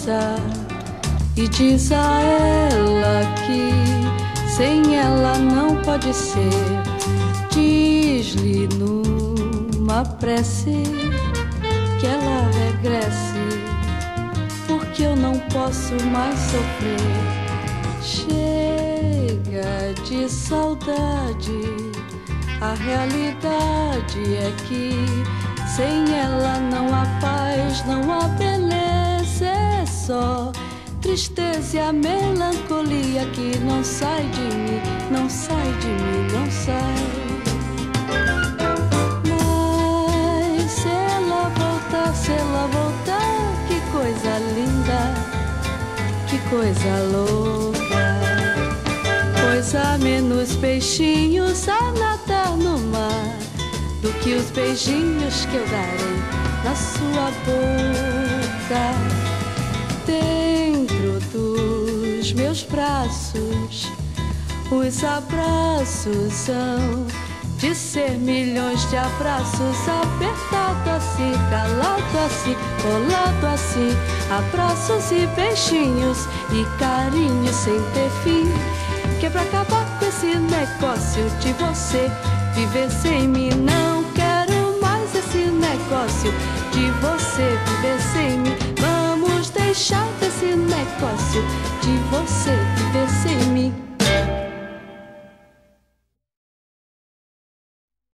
abraça e diz a ela que sem ela não pode ser. Diz-lhe numa prece que ela regresse, porque eu não posso mais sofrer. Chega de saudade, a realidade é que sem ela não há paz, não há beleza, é só tristeza e a melancolia que não sai de mim, não sai de mim, não sai. Mas se ela voltar, que coisa linda, que coisa louca. Pois há menos peixinhos a nadar no mar do que os beijinhos que eu darei na sua boca. Dentro dos meus braços, os abraços são de ser milhões de abraços, apertado assim, calado assim, colado assim, abraços e beijinhos e carinhos sem ter fim. Que é pra acabar com esse negócio de você viver sem mim. Não quero mais esse negócio de você viver sem mim. Vamos deixar desse negócio de você viver sem mim.